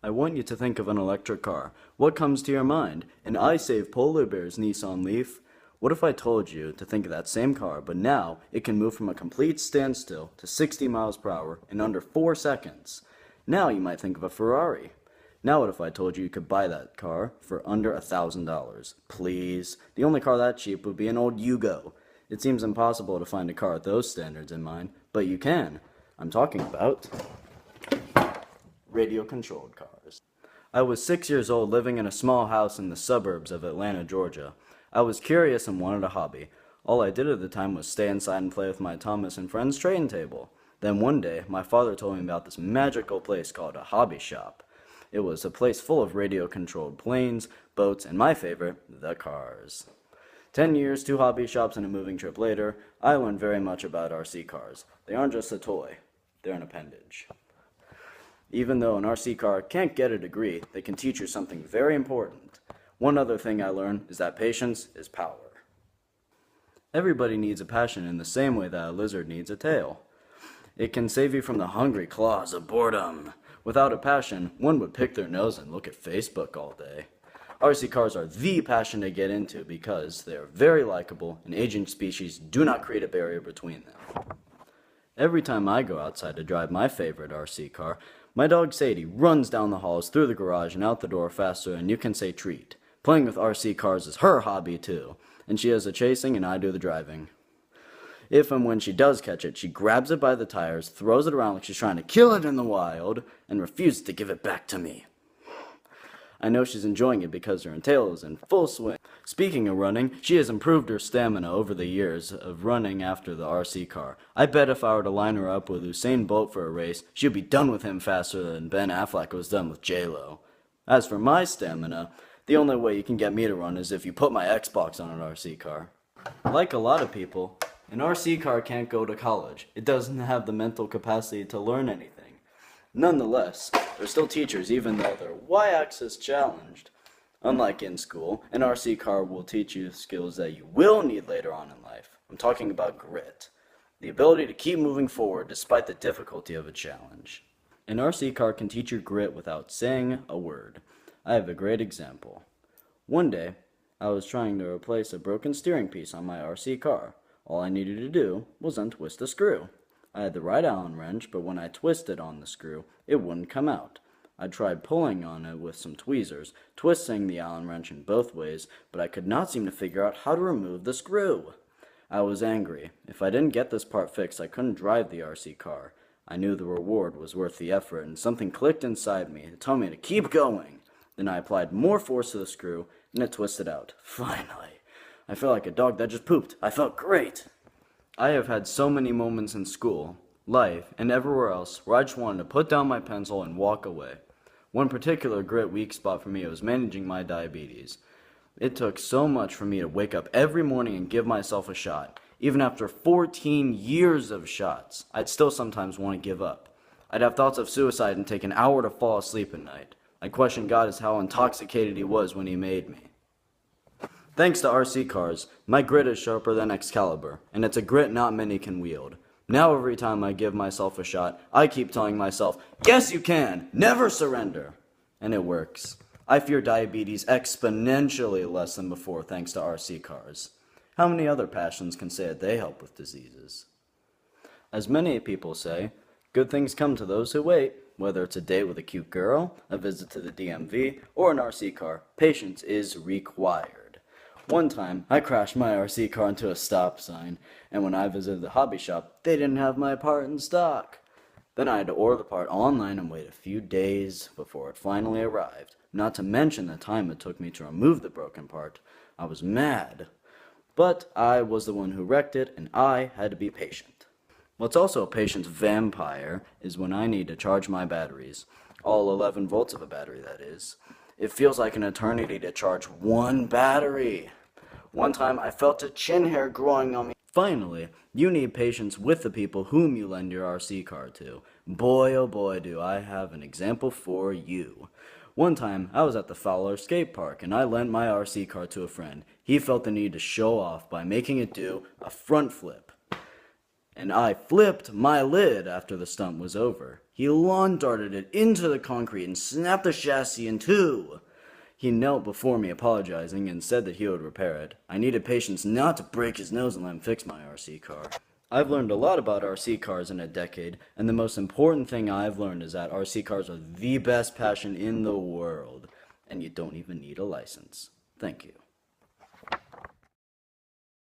I want you to think of an electric car. What comes to your mind? An I Save Polar Bears Nissan Leaf? What if I told you to think of that same car, but now it can move from a complete standstill to 60 miles per hour in under 4 seconds? Now you might think of a Ferrari. Now what if I told you could buy that car for under $1,000? Please. The only car that cheap would be an old Yugo. It seems impossible to find a car with those standards in mind, but you can. I'm talking about radio-controlled cars. I was 6 years old, living in a small house in the suburbs of Atlanta, Georgia. I was curious and wanted a hobby. All I did at the time was stay inside and play with my Thomas and Friends trading table. Then one day, my father told me about this magical place called a hobby shop. It was a place full of radio-controlled planes, boats, and my favorite, the cars. 10 years, 2 hobby shops, and a moving trip later, I learned very much about RC cars. They aren't just a toy, they're an appendage. Even though an RC car can't get a degree, they can teach you something very important. One other thing I learned is that patience is power. Everybody needs a passion in the same way that a lizard needs a tail. It can save you from the hungry claws of boredom. Without a passion, one would pick their nose and look at Facebook all day. RC cars are the passion to get into because they are very likable and aging species do not create a barrier between them. Every time I go outside to drive my favorite RC car, my dog Sadie runs down the halls, through the garage, and out the door faster than you can say treat. Playing with RC cars is her hobby too, and she does the chasing and I do the driving. If and when she does catch it, she grabs it by the tires, throws it around like she's trying to kill it in the wild, and refuses to give it back to me. I know she's enjoying it because her tail is in full swing. Speaking of running, she has improved her stamina over the years of running after the RC car. I bet if I were to line her up with Usain Bolt for a race, she'd be done with him faster than Ben Aflek was done with J-Lo. As for my stamina, the only way you can get me to run is if you put my Xbox on an RC car. Like a lot of people, an RC car can't go to college. It doesn't have the mental capacity to learn anything. Nonetheless, they're still teachers even though they're y-axis challenged. Unlike in school, an RC car will teach you skills that you will need later on in life. I'm talking about grit. The ability to keep moving forward despite the difficulty of a challenge. An RC car can teach you grit without saying a word. I have a great example. One day, I was trying to replace a broken steering piece on my RC car. All I needed to do was untwist the screw. I had the right Allen wrench, but when I twisted on the screw, it wouldn't come out. I tried pulling on it with some tweezers, twisting the Allen wrench in both ways, but I could not seem to figure out how to remove the screw. I was angry. If I didn't get this part fixed, I couldn't drive the RC car. I knew the reward was worth the effort, and something clicked inside me to tell me to keep going. Then I applied more force to the screw, and it twisted out. Finally. I felt like a dog that just pooped. I felt great. I have had so many moments in school, life, and everywhere else where I just wanted to put down my pencil and walk away. One particular grit weak spot for me was managing my diabetes. It took so much for me to wake up every morning and give myself a shot. Even after 14 years of shots, I'd still sometimes want to give up. I'd have thoughts of suicide and take an hour to fall asleep at night. I'd question God as how intoxicated he was when he made me. Thanks to RC cars, my grit is sharper than Excalibur, and it's a grit not many can wield. Now every time I give myself a shot, I keep telling myself, yes you can, never surrender. And it works. I fear diabetes exponentially less than before thanks to RC cars. How many other passions can say that they help with diseases? As many people say, good things come to those who wait. Whether it's a date with a cute girl, a visit to the DMV, or an RC car, patience is required. One time, I crashed my RC car into a stop sign, and when I visited the hobby shop, they didn't have my part in stock. Then I had to order the part online and wait a few days before it finally arrived, not to mention the time it took me to remove the broken part. I was mad. But I was the one who wrecked it, and I had to be patient. What's also a patience vampire is when I need to charge my batteries. All 11 volts of a battery, that is. It feels like an eternity to charge one battery. One time I felt a chin hair growing on me. Finally, you need patience with the people whom you lend your RC car to. Boy, oh boy, do I have an example for you. One time, I was at the Fowler skate park, and I lent my RC car to a friend. He felt the need to show off by making it do a front flip. And I flipped my lid after the stunt was over. He lawn darted it into the concrete and snapped the chassis in two. He knelt before me apologizing and said that he would repair it. I needed patience not to break his nose and let him fix my RC car. I've learned a lot about RC cars in a decade, and the most important thing I've learned is that RC cars are the best passion in the world, and you don't even need a license. Thank you.